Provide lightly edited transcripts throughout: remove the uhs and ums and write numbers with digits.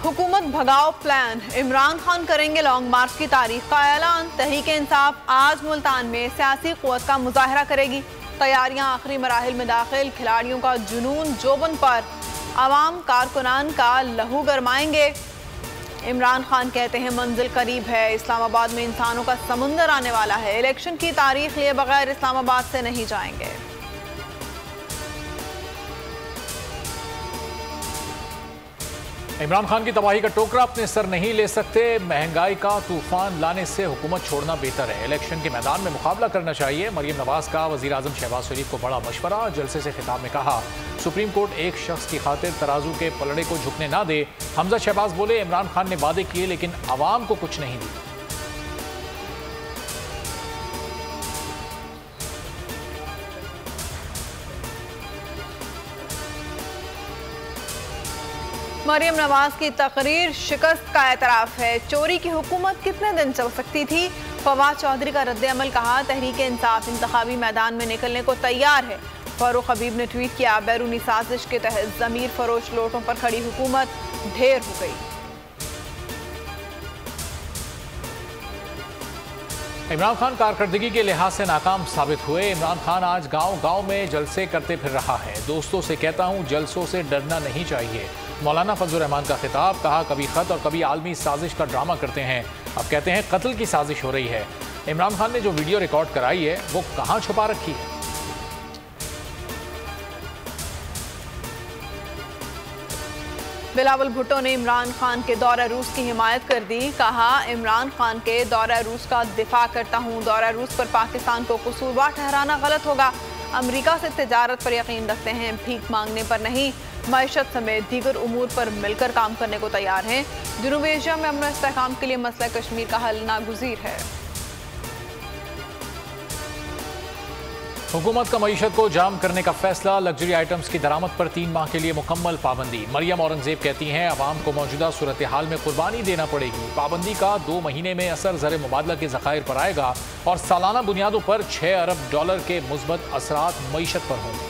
हुकूमत भगाओ प्लान, इमरान खान करेंगे लॉन्ग मार्च की तारीख का ऐलान। तहरीक इंसाफ आज मुल्तान में सियासी क़ुव्वत का मुजाहरा करेगी। तैयारियां आखिरी मराहिल में दाखिल, खिलाड़ियों का जुनून जोबन पर, आवाम कारकुनान का लहू गरमाएंगे। इमरान खान कहते हैं मंजिल करीब है, इस्लामाबाद में इंसानों का समुंदर आने वाला है। इलेक्शन की तारीख लिए बगैर इस्लामाबाद से नहीं जाएंगे। इमरान खान की तबाही का टोकरा अपने सर नहीं ले सकते। महंगाई का तूफान लाने से हुकूमत छोड़ना बेहतर है। इलेक्शन के मैदान में मुकाबला करना चाहिए। मरियम नवाज का वज़ीर आज़म शहबाज शरीफ को बड़ा मशवरा। जलसे से खिताब में कहा सुप्रीम कोर्ट एक शख्स की खातिर तराजू के पलड़े को झुकने ना दे। हमजा शहबाज बोले इमरान खान ने वादे किए लेकिन आवाम को कुछ नहीं दिया। मरियम नवाज की तकरीर शिकस्त का एतराफ़ है। चोरी की हुकूमत कितने दिन चल सकती थी? फवाद चौधरी का रद्द अमल, कहा तहरीक इंसाफ इंतखाबी मैदान में निकलने को तैयार है। फारूक हबीब ने ट्वीट किया बैरूनी साजिश के तहत ज़मीर फरोश लोटों पर खड़ी हुकूमत ढेर हो गई। इमरान खान कारकर्दगी के लिहाज से नाकाम साबित हुए। इमरान खान आज गांव गांव में जलसे करते फिर रहा है। दोस्तों से कहता हूं जलसों से डरना नहीं चाहिए। मौलाना फजलुर रहमान का खिताब, कहा कभी खत और कभी आलमी साजिश का ड्रामा करते हैं, अब कहते हैं कत्ल की साजिश हो रही है। इमरान खान ने जो वीडियो रिकॉर्ड कराई है वो कहां छुपा रखी है? बिलावल भुट्टो ने इमरान खान के दौरा रूस की हिमायत कर दी। कहा इमरान खान के दौरा रूस का दिफा करता हूँ। दौरा रूस पर पाकिस्तान को कसूरवार ठहराना गलत होगा। अमेरिका से तिजारत पर यकीन रखते हैं, भीख मांगने पर नहीं। मईशत समेत दीगर उमूर पर मिलकर काम करने को तैयार हैं। जनूबी एशिया में अमन इस्तेहकाम के लिए मसला कश्मीर का हल नागुज़ीर है। हुकूमत का मईशत को जाम करने का फैसला। लग्जरी आइटम्स की दरामद पर 3 माह के लिए मुकम्मल पाबंदी। मरियम औरंगजेब कहती हैं अवाम को मौजूदा सूरत हाल में कुर्बानी देना पड़ेगी। पाबंदी का 2 महीने में असर ज़र मुबादला के ज़खायर पर आएगा और सालाना बुनियादों पर $6 अरब के मुस्बत असरात मईशत पर होंगे।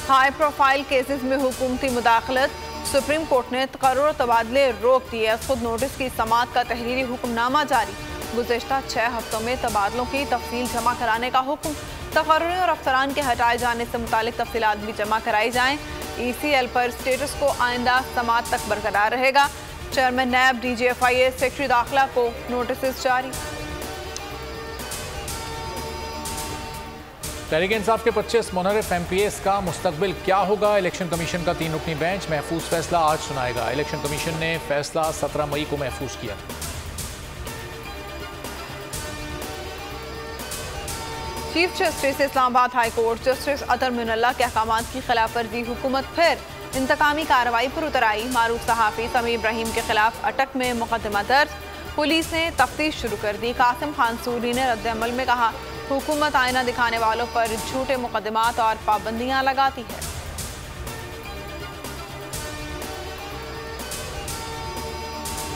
हाई प्रोफाइल केसेस में हुकूमती मुदाखलत, सुप्रीम कोर्ट ने तकर्रुर तबादले रोक दिए। खुद नोटिस की समात का तहरीरी हुक्मनामा जारी। गुज़श्ता 6 हफ्तों में तबादलों की तफसील जमा कराने का हुक्म। तकर्रुर और अफसरान के हटाए जाने से मुतालिक तफसीलात भी जमा कराई जाएँ। ECL पर स्टेटस को आइंदा समात तक बरकरार रहेगा। चेयरमैन नैब DGFIA सेक्रेटरी दाखिला को नोटिस जारी। तहरीक इंसाफ के 25 मुनहरिफ MPs का मुस्तकबिल क्या होगा? इलेक्शन कमीशन का 3 रुकनी बेंच महफूज फैसला आज सुनाएगा। इलेक्शन कमीशन ने फैसला 17 मई को महफूज किया था। Chief justice Islamabad high court justice Athar Minallah के अहकामात की खिलाफ वर्जी, हुकूमत फिर इंतकामी कार्रवाई पर उतर आई। मारूफ सहाफ़ी समी इब्राहिम के खिलाफ अटक में मुकदमा दर्ज, पुलिस ने तफ्तीश शुरू कर दी। कासिम खान सूरी ने रद्द अमल में कहा हुकूमत आईना दिखाने वालों पर झूठे मुकदमात और पाबंदियां लगाती है।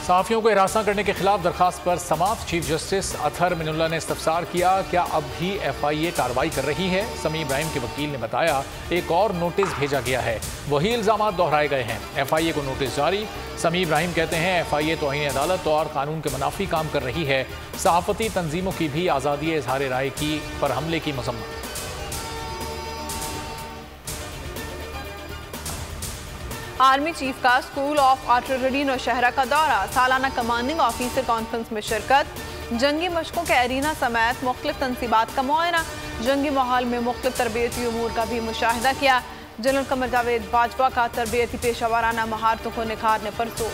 सहाफ़ियों को हिरासत करने के खिलाफ दरखास्त पर समात। चीफ जस्टिस अतर मिनुल्लाह ने इस्तफसार किया क्या अब भी FIA कार्रवाई कर रही है? समी इब्राहिम के वकील ने बताया एक और नोटिस भेजा गया है, वही इल्ज़ामात दोहराए गए हैं। FIA को नोटिस जारी। समी इब्राहिम कहते हैं FIA तौहीन अदालत और कानून के मुनाफी काम कर रही है। सहाफ़ती तंजीमों की भी आज़ादी इज़हार राय की पर हमले की मज़म्मत। आर्मी चीफ का स्कूल ऑफ आर्टिलरी नौशहरा का दौरा, सालाना कमांडिंग ऑफिसर कॉन्फ्रेंस में शिरकत, जंगी मशकों के एरिना समेत मुख्तलिफ तनसीबात का मुआयना, जंगी माहौल में मुख्तलिफ तरबियती उमूर का भी मुशाहिदा किया। जनरल कमर जावेद बाजवा का तरबियती पेशा वाराना महारतों को निखारने पर जोर।